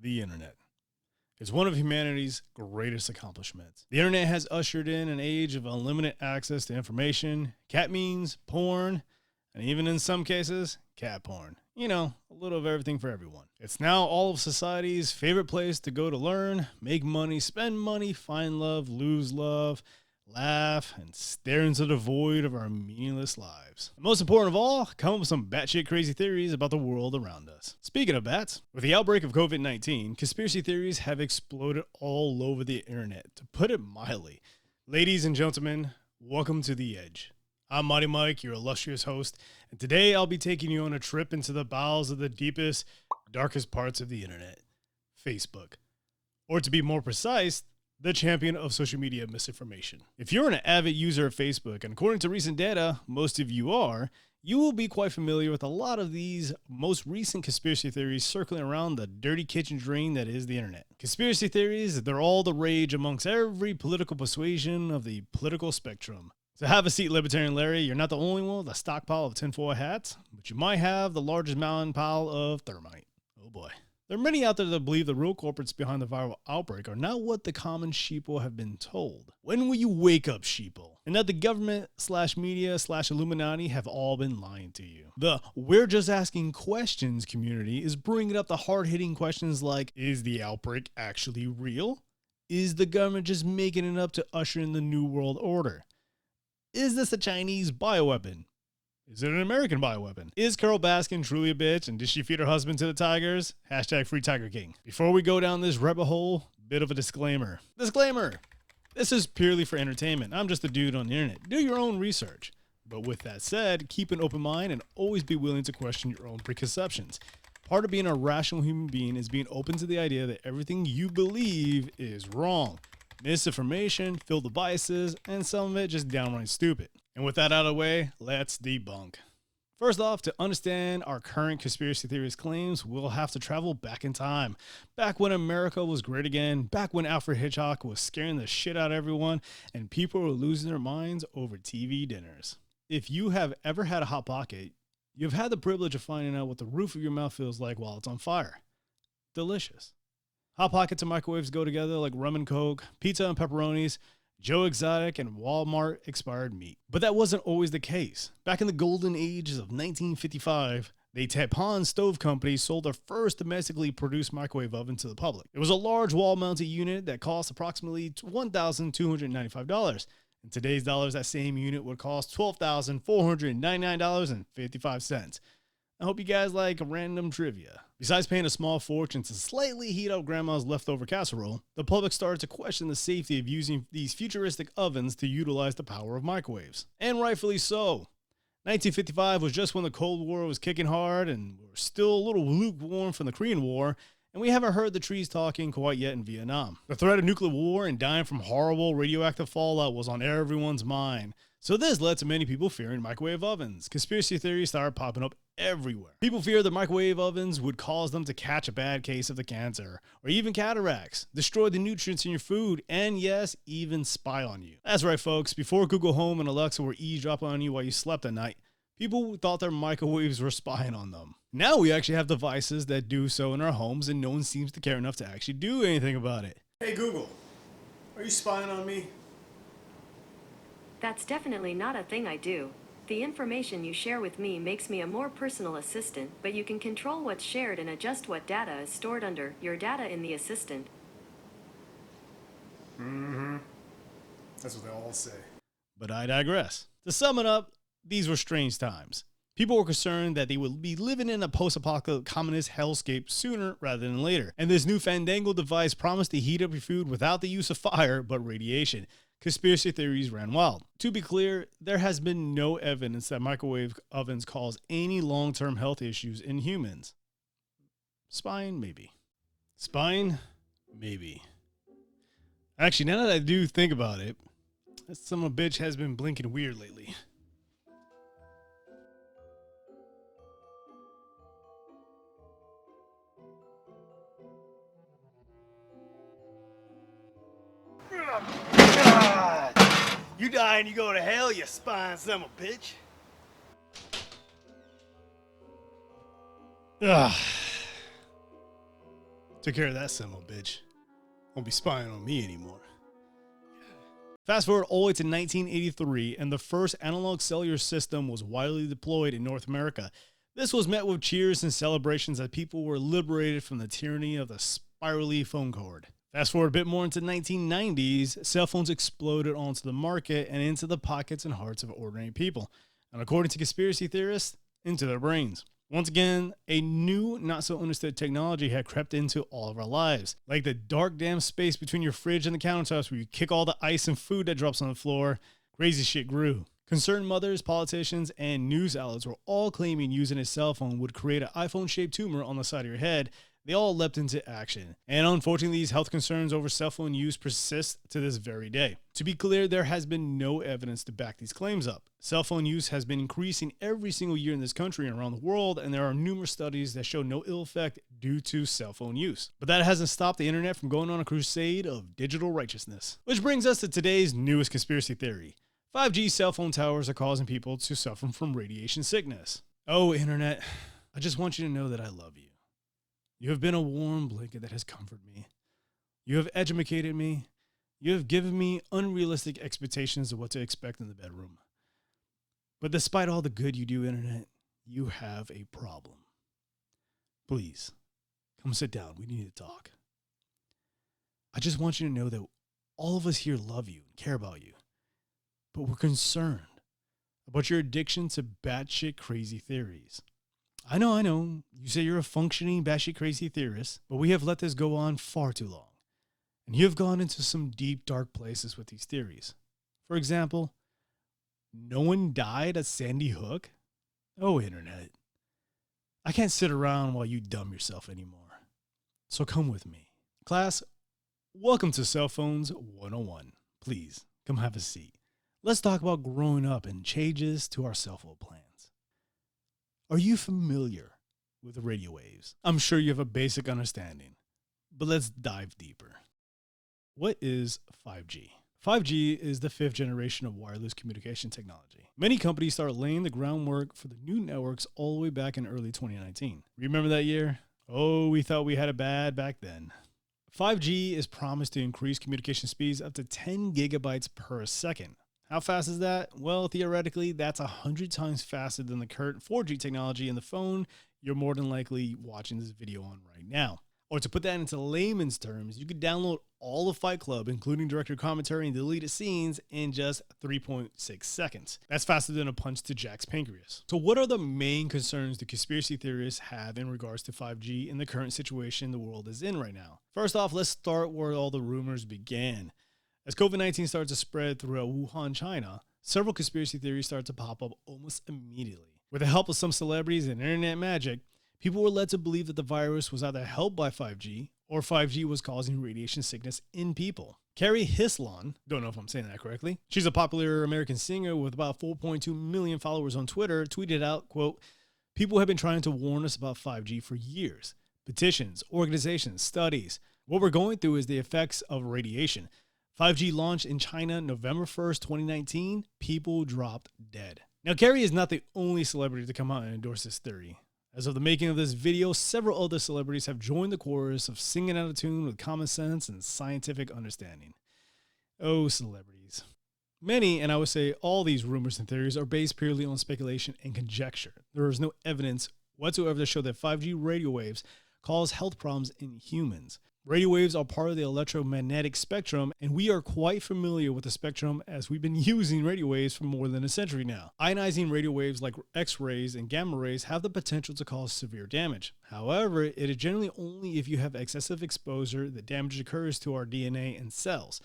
the internet. It's one of humanity's greatest accomplishments. The internet has ushered in an age of unlimited access to information, cat memes, porn, and even in some cases, cat porn. You know, a little of everything for everyone. It's now all of society's favorite place to go to learn, make money, spend money, find love, lose love, laugh, and stare into the void of our meaningless lives. And most important of all, come up with some batshit crazy theories about the world around us. Speaking of bats, with the outbreak of COVID-19, conspiracy theories have exploded all over the internet, to put it mildly. Ladies and gentlemen, welcome to The Edge. I'm Mighty Mike, your illustrious host, and today I'll be taking you on a trip into the bowels of the deepest, darkest parts of the internet, Facebook. Or to be more precise, the champion of social media misinformation. If you're an avid user of Facebook, and according to recent data, most of you are, you will be quite familiar with a lot of these most recent conspiracy theories circling around the dirty kitchen drain that is the internet. Conspiracy theories, they're all the rage amongst every political persuasion of the political spectrum. So have a seat, Libertarian Larry. You're not the only one with a stockpile of tinfoil hats, but you might have the largest mountain pile of thermite. Oh boy. There are many out there that believe the real culprits behind the viral outbreak are not what the common sheeple have been told. When will you wake up, sheeple? And that the government / media / Illuminati have all been lying to you. The "we're just asking questions" community is bringing up the hard-hitting questions like, is the outbreak actually real? Is the government just making it up to usher in the New World Order? Is this a Chinese bioweapon? Is it an American bioweapon? Is Carol Baskin truly a bitch, and did she feed her husband to the tigers? # Free Tiger King. Before we go down this rabbit hole, bit of a disclaimer. Disclaimer! This is purely for entertainment. I'm just a dude on the internet. Do your own research. But with that said, keep an open mind and always be willing to question your own preconceptions. Part of being a rational human being is being open to the idea that everything you believe is wrong. Misinformation, filled with biases, and some of it just downright stupid. And with that out of the way, let's debunk. First off, to understand our current conspiracy theorist claims, we'll have to travel back in time. Back when America was great again, back when Alfred Hitchcock was scaring the shit out of everyone, and people were losing their minds over TV dinners. If you have ever had a Hot Pocket, you've had the privilege of finding out what the roof of your mouth feels like while it's on fire. Delicious. Hot Pockets and microwaves go together like rum and coke, pizza and pepperonis, Joe Exotic, and Walmart expired meat. But that wasn't always the case. Back in the golden ages of 1955, the Taipan Stove Company sold their first domestically produced microwave oven to the public. It was a large wall-mounted unit that cost approximately $1,295. In today's dollars, that same unit would cost $12,499.55. I hope you guys like random trivia. Besides paying a small fortune to slightly heat up grandma's leftover casserole, the public started to question the safety of using these futuristic ovens to utilize the power of microwaves. And rightfully so. 1955 was just when the Cold War was kicking hard and we were still a little lukewarm from the Korean War, and we haven't heard the trees talking quite yet in Vietnam. The threat of nuclear war and dying from horrible radioactive fallout was on everyone's mind. So this led to many people fearing microwave ovens. Conspiracy theories started popping up everywhere. People feared that microwave ovens would cause them to catch a bad case of the cancer, or even cataracts, destroy the nutrients in your food, and yes, even spy on you. That's right, folks. Before Google Home and Alexa were eavesdropping on you while you slept at night, people thought their microwaves were spying on them. Now we actually have devices that do so in our homes, and no one seems to care enough to actually do anything about it. Hey Google, are you spying on me? That's definitely not a thing I do. The information you share with me makes me a more personal assistant, but you can control what's shared and adjust what data is stored under your data in the assistant. That's what they all say. But I digress. To sum it up, these were strange times. People were concerned that they would be living in a post-apocalyptic communist hellscape sooner rather than later. And this new fandangled device promised to heat up your food without the use of fire, but radiation. Conspiracy theories ran wild. To be clear, there has been no evidence that microwave ovens cause any long-term health issues in humans. Spine, maybe. Spine, maybe. Actually, now that I do think about it, that son of a bitch has been blinking weird lately. God! You die and you go to hell, you spine son of a bitch. Took care of that son of a bitch. Won't be spying on me anymore. Fast forward all the way to 1983, and the first analog cellular system was widely deployed in North America. This was met with cheers and celebrations as people were liberated from the tyranny of the spirally phone cord. Fast forward a bit more into the 1990s, cell phones exploded onto the market and into the pockets and hearts of ordinary people, and according to conspiracy theorists, into their brains. Once again, a new, not so understood technology had crept into all of our lives. Like the dark, damn space between your fridge and the countertops where you kick all the ice and food that drops on the floor, crazy shit grew. Concerned mothers, politicians, and news outlets were all claiming using a cell phone would create an iPhone-shaped tumor on the side of your head. They all leapt into action. And unfortunately, these health concerns over cell phone use persist to this very day. To be clear, there has been no evidence to back these claims up. Cell phone use has been increasing every single year in this country and around the world, and there are numerous studies that show no ill effect due to cell phone use. But that hasn't stopped the internet from going on a crusade of digital righteousness. Which brings us to today's newest conspiracy theory. 5G cell phone towers are causing people to suffer from radiation sickness. Oh, internet, I just want you to know that I love you. You have been a warm blanket that has comforted me. You have educated me. You have given me unrealistic expectations of what to expect in the bedroom. But despite all the good you do, internet, you have a problem. Please, come sit down. We need to talk. I just want you to know that all of us here love you and care about you. But we're concerned about your addiction to batshit crazy theories. I know. You say you're a functioning batshit crazy theorist, but we have let this go on far too long. And you have gone into some deep, dark places with these theories. For example, no one died at Sandy Hook? Oh, internet. I can't sit around while you dumb yourself anymore. So come with me. Class, welcome to Cell Phones 101. Please, come have a seat. Let's talk about growing up and changes to our cell phone plans. Are you familiar with radio waves? I'm sure you have a basic understanding, but let's dive deeper. What is 5G? 5G is the fifth generation of wireless communication technology. Many companies started laying the groundwork for the new networks all the way back in early 2019. Remember that year? Oh, we thought we had it bad back then. 5G is promised to increase communication speeds up to 10 gigabytes per second. How fast is that? Well, theoretically, that's 100 times faster than the current 4G technology in the phone you're more than likely watching this video on right now. Or to put that into layman's terms, you could download all of Fight Club, including director commentary and deleted scenes, in just 3.6 seconds. That's faster than a punch to Jack's pancreas. So what are the main concerns the conspiracy theorists have in regards to 5G in the current situation the world is in right now? First off, let's start where all the rumors began. As COVID-19 started to spread throughout Wuhan, China, several conspiracy theories started to pop up almost immediately. With the help of some celebrities and internet magic, people were led to believe that the virus was either helped by 5G or 5G was causing radiation sickness in people. Carrie Hislon, don't know if I'm saying that correctly, she's a popular American singer with about 4.2 million followers on Twitter, tweeted out, quote, "People have been trying to warn us about 5G for years. Petitions, organizations, studies. What we're going through is the effects of radiation. 5G launched in China November 1st, 2019. People dropped dead." Now, Carrie is not the only celebrity to come out and endorse this theory. As of the making of this video, several other celebrities have joined the chorus of singing out of tune with common sense and scientific understanding. Oh, celebrities. Many, and I would say all these rumors and theories are based purely on speculation and conjecture. There is no evidence whatsoever to show that 5G radio waves cause health problems in humans. Radio waves are part of the electromagnetic spectrum, and we are quite familiar with the spectrum as we've been using radio waves for more than a century now. Ionizing radio waves like X-rays and gamma rays have the potential to cause severe damage. However, it is generally only if you have excessive exposure that damage occurs to our DNA and cells.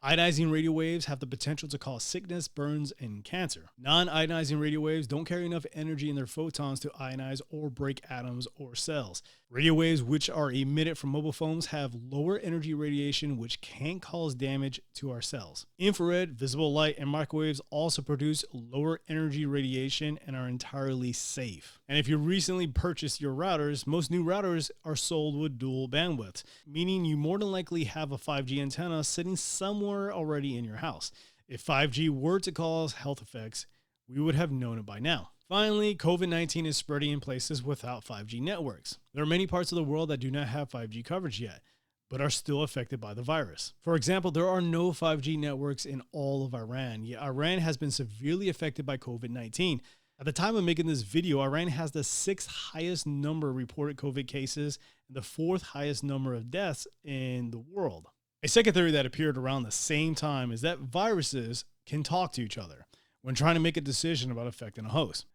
Ionizing radio waves have the potential to cause sickness, burns, and cancer. Non-ionizing radio waves don't carry enough energy in their photons to ionize or break atoms or cells. Radio waves which are emitted from mobile phones have lower energy radiation which can't cause damage to our cells. Infrared, visible light, and microwaves also produce lower energy radiation and are entirely safe. And if you recently purchased your routers, most new routers are sold with dual bandwidth, meaning you more than likely have a 5G antenna sitting somewhere already in your house. If 5G were to cause health effects, we would have known it by now. Finally, COVID-19 is spreading in places without 5G networks. There are many parts of the world that do not have 5G coverage yet, but are still affected by the virus. For example, there are no 5G networks in all of Iran, yet Iran has been severely affected by COVID-19. At the time of making this video, Iran has the 6th highest number of reported COVID cases and the 4th highest number of deaths in the world. A second theory that appeared around the same time is that viruses can talk to each other when trying to make a decision about affecting a host.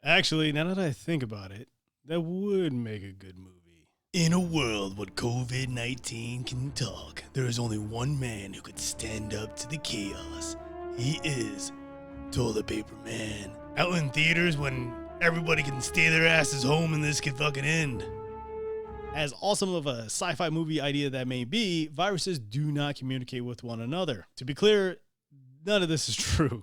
Actually, now that I think about it, that would make a good movie. In a world where COVID-19 can talk, there is only one man who could stand up to the chaos. He is Toilet Paper Man. Out in theaters when everybody can stay their asses home and this can fucking end. As awesome of a sci-fi movie idea that may be, viruses do not communicate with one another. To be clear, none of this is true.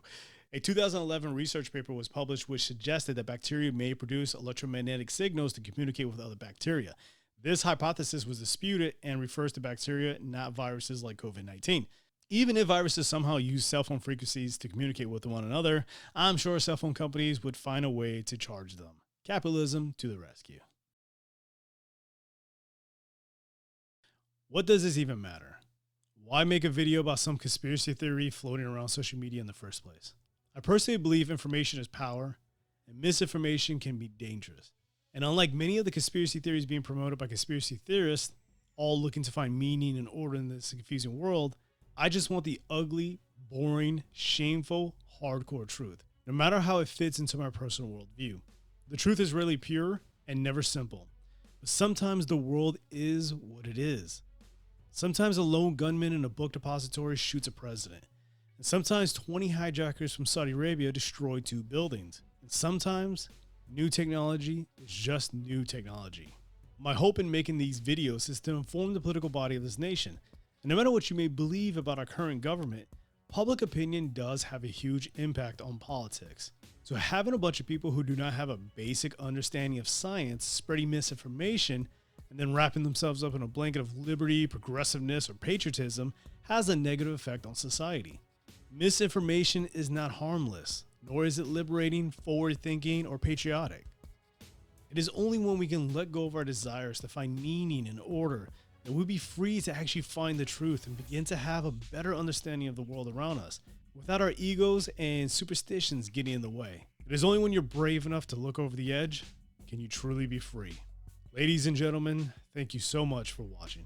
A 2011 research paper was published which suggested that bacteria may produce electromagnetic signals to communicate with other bacteria. This hypothesis was disputed and refers to bacteria, not viruses like COVID-19. Even if viruses somehow use cell phone frequencies to communicate with one another, I'm sure cell phone companies would find a way to charge them. Capitalism to the rescue. What does this even matter? Why make a video about some conspiracy theory floating around social media in the first place? I personally believe information is power, and misinformation can be dangerous. And unlike many of the conspiracy theories being promoted by conspiracy theorists, all looking to find meaning and order in this confusing world, I just want the ugly, boring, shameful, hardcore truth, no matter how it fits into my personal worldview. The truth is rarely pure and never simple, but sometimes the world is what it is. Sometimes a lone gunman in a book depository shoots a president, and sometimes 20 hijackers from Saudi Arabia destroy 2 buildings, and sometimes new technology is just new technology. My hope in making these videos is to inform the political body of this nation. And no matter what you may believe about our current government, public opinion does have a huge impact on politics. So having a bunch of people who do not have a basic understanding of science spreading misinformation and then wrapping themselves up in a blanket of liberty, progressiveness, or patriotism has a negative effect on society. Misinformation is not harmless, nor is it liberating, forward-thinking, or patriotic. It is only when we can let go of our desires to find meaning and order that we'll be free to actually find the truth and begin to have a better understanding of the world around us, without our egos and superstitions getting in the way. It is only when you're brave enough to look over the edge can you truly be free. Ladies and gentlemen, thank you so much for watching.